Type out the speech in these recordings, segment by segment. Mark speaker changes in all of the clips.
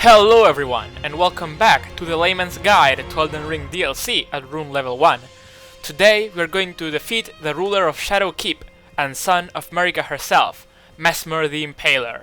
Speaker 1: Hello everyone, and welcome back to the Layman's Guide to Elden Ring DLC at Rune Level 1. Today we are going to defeat the ruler of Shadow Keep and son of Marika herself, Mesmer the Impaler.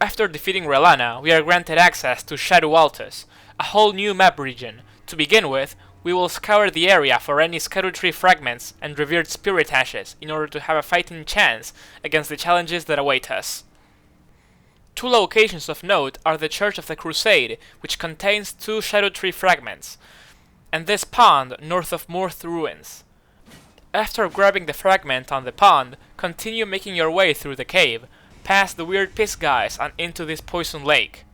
Speaker 1: After defeating Relana, we are granted access to Shadow Altus, a whole new map region. To begin with, we will scour the area for any Shadow Tree fragments and revered spirit ashes in order to have a fighting chance against the challenges that await us. Two locations of note are the Church of the Crusade, which contains 2 Shadow Tree fragments, and this pond north of Morth Ruins. After grabbing the fragment on the pond, continue making your way through the cave, past the weird piss guys and into this poison lake.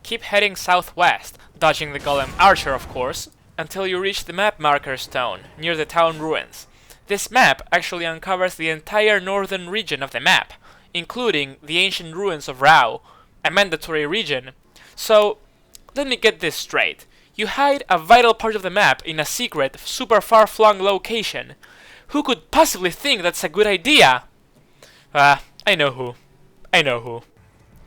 Speaker 1: Keep heading southwest, dodging the golem archer of course, until you reach the map marker stone near the town ruins. This map actually uncovers the entire northern region of the map, including the ancient ruins of Rao, a mandatory region. So, let me get this straight. You hide a vital part of the map in a secret, super far-flung location. Who could possibly think that's a good idea? I know who.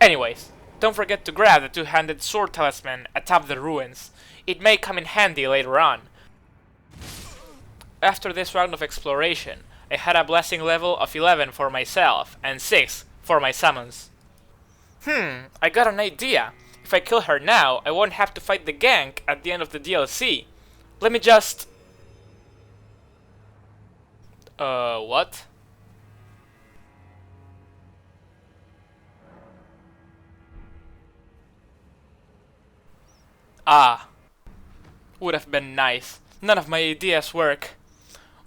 Speaker 1: Anyways, don't forget to grab the two-handed sword talisman atop the ruins. It may come in handy later on. After this round of exploration, I had a blessing level of 11 for myself and 6 for my summons. I got an idea. If I kill her now, I won't have to fight the gank at the end of the DLC. Let me just... what? Ah, would have been nice. None of my ideas work.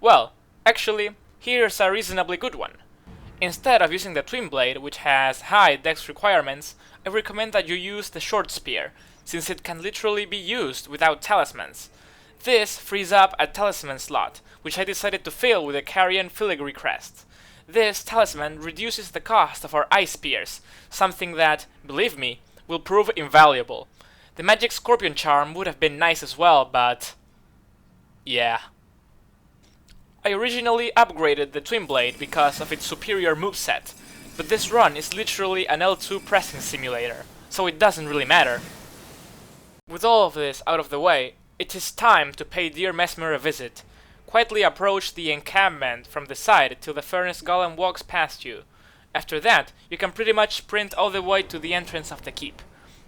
Speaker 1: Well, actually, here's a reasonably good one. Instead of using the Twin Blade, which has high dex requirements, I recommend that you use the Short Spear, since it can literally be used without talismans. This frees up a talisman slot, which I decided to fill with a Carrion Filigree Crest. This talisman reduces the cost of our Ice Spears, something that, believe me, will prove invaluable. The Magic Scorpion Charm would have been nice as well, but... yeah. I originally upgraded the Twin Blade because of its superior moveset, but this run is literally an L2 pressing simulator, so it doesn't really matter. With all of this out of the way, it is time to pay dear Mesmer a visit. Quietly approach the encampment from the side till the Furnace Golem walks past you. After that, you can pretty much sprint all the way to the entrance of the keep.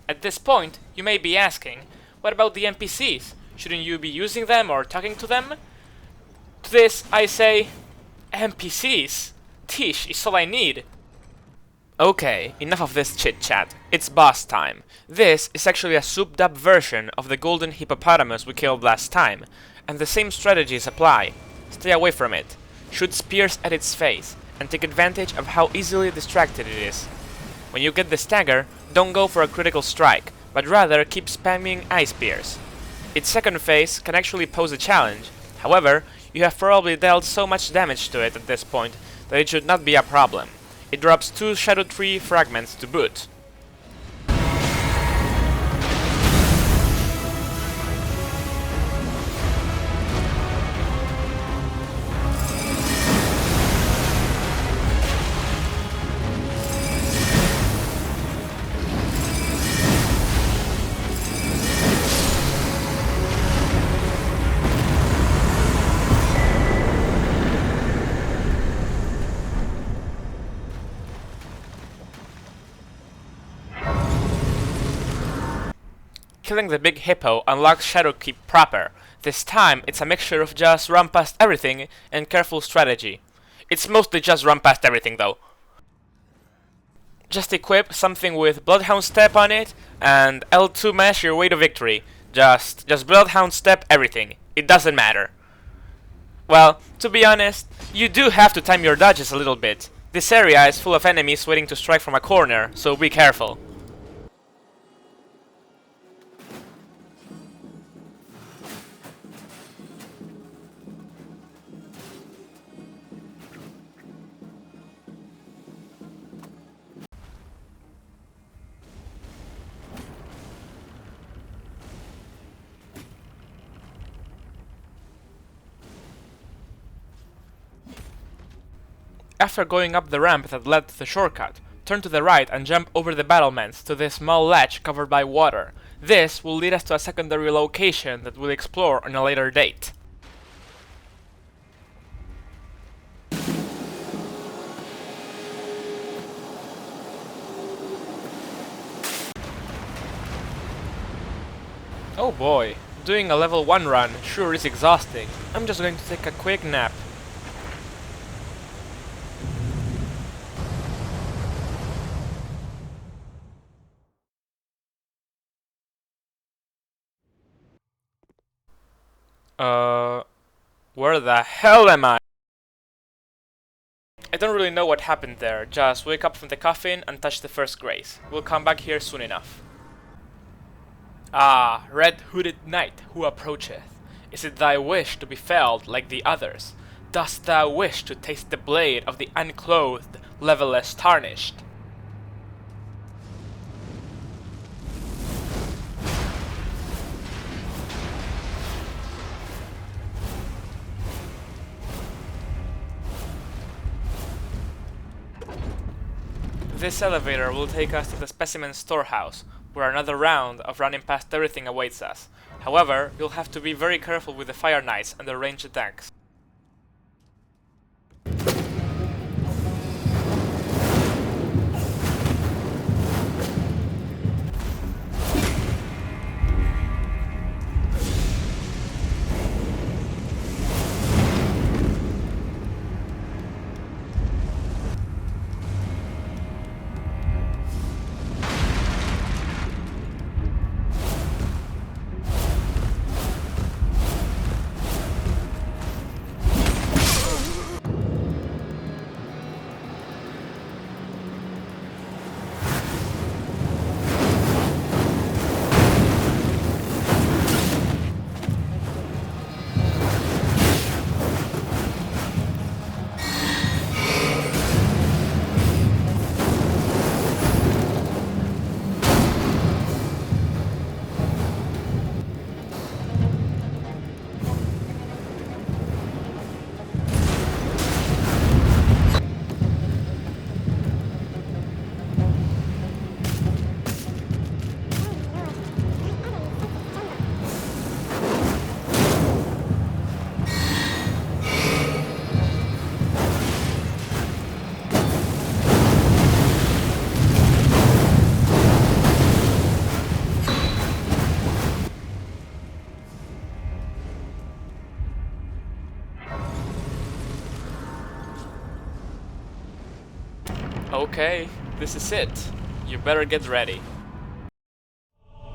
Speaker 1: At this point, you may be asking, what about the NPCs? Shouldn't you be using them or talking to them? To this, I say, NPCs? Tish is all I need. Okay, enough of this chit-chat. It's boss time. This is actually a souped-up version of the golden hippopotamus we killed last time, and the same strategies apply. Stay away from it. Shoot spears at its face, and take advantage of how easily distracted it is. When you get the stagger, don't go for a critical strike, but rather keep spamming Ice Spears. Its second phase can actually pose a challenge. However, you have probably dealt so much damage to it at this point that it should not be a problem. It drops 2 Shadow Tree fragments to boot. Killing the big hippo unlocks Shadow Keep proper. This time, it's a mixture of just run past everything and careful strategy. It's mostly just run past everything though. Just equip something with Bloodhound Step on it, and L2 mash your way to victory. Just Bloodhound Step everything. It doesn't matter. Well, to be honest, you do have to time your dodges a little bit. This area is full of enemies waiting to strike from a corner, so be careful. After going up the ramp that led to the shortcut, turn to the right and jump over the battlements to this small ledge covered by water. This will lead us to a secondary location that we'll explore on a later date. Oh boy, doing a level 1 run sure is exhausting. I'm just going to take a quick nap. Where the hell am I? I don't really know what happened there, just wake up from the coffin and touch the first grace. We'll come back here soon enough. Ah, red-hooded knight, who approacheth? Is it thy wish to be felled like the others? Dost thou wish to taste the blade of the unclothed, levelless tarnished? This elevator will take us to the specimen storehouse, where another round of running past everything awaits us. However, you'll have to be very careful with the fire knights and their ranged attacks. Okay, this is it. You better get ready.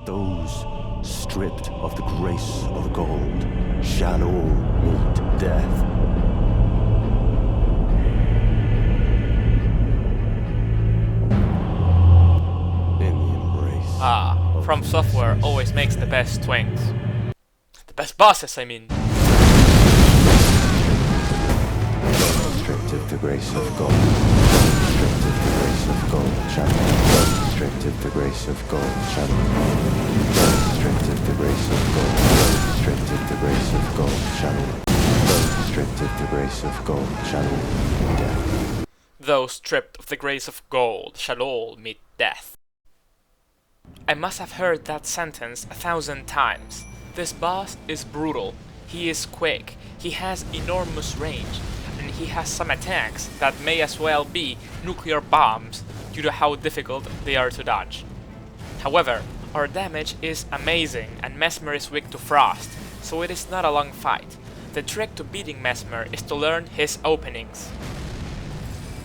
Speaker 2: Those stripped of the grace of gold shall all meet death. In the embrace.
Speaker 1: Ah, FromSoftware always makes the best swings. The best bosses, I mean.
Speaker 2: Stripped of the grace of gold. Stripped of the grace of gold shadow. Stripped of the grace of gold shadow. Stripped of the grace of gold. Stripped of the grace of gold shadow. Stripped of the grace of gold shadow. Death.
Speaker 1: Those stripped of the grace of gold shall all meet death. I must have heard that sentence 1,000 times. This boss is brutal. He is quick. He has enormous range. And he has some attacks that may as well be nuclear bombs due to how difficult they are to dodge. However, our damage is amazing and Mesmer is weak to frost, so it is not a long fight. The trick to beating Mesmer is to learn his openings.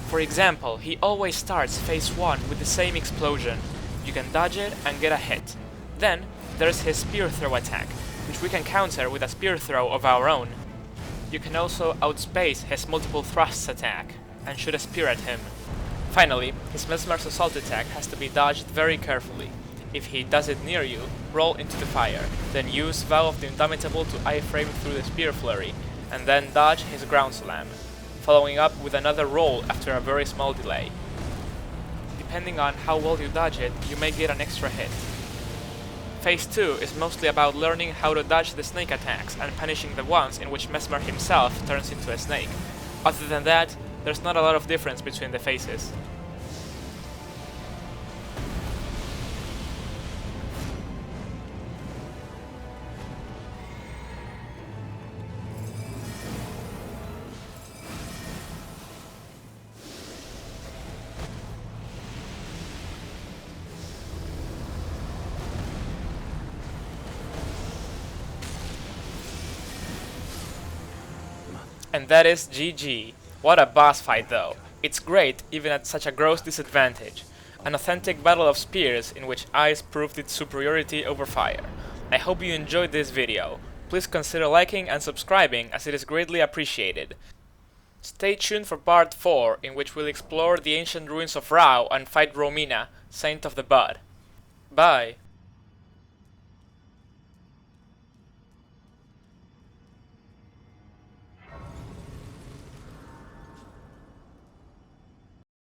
Speaker 1: For example, he always starts phase 1 with the same explosion. You can dodge it and get a hit. Then, there's his spear throw attack, which we can counter with a spear throw of our own. You can also outspace his multiple thrusts attack, and shoot a spear at him. Finally, his Mesmer's assault attack has to be dodged very carefully. If he does it near you, roll into the fire, then use Vow of the Indomitable to iframe through the spear flurry, and then dodge his ground slam, following up with another roll after a very small delay. Depending on how well you dodge it, you may get an extra hit. Phase 2 is mostly about learning how to dodge the snake attacks and punishing the ones in which Mesmer himself turns into a snake. Other than that, There's not a lot of difference between the faces. And that is GG. What a boss fight though. It's great even at such a gross disadvantage. An authentic battle of spears in which ice proved its superiority over fire. I hope you enjoyed this video. Please consider liking and subscribing as it is greatly appreciated. Stay tuned for part 4 in which we'll explore the ancient ruins of Rao and fight Romina, Saint of the Bud. Bye!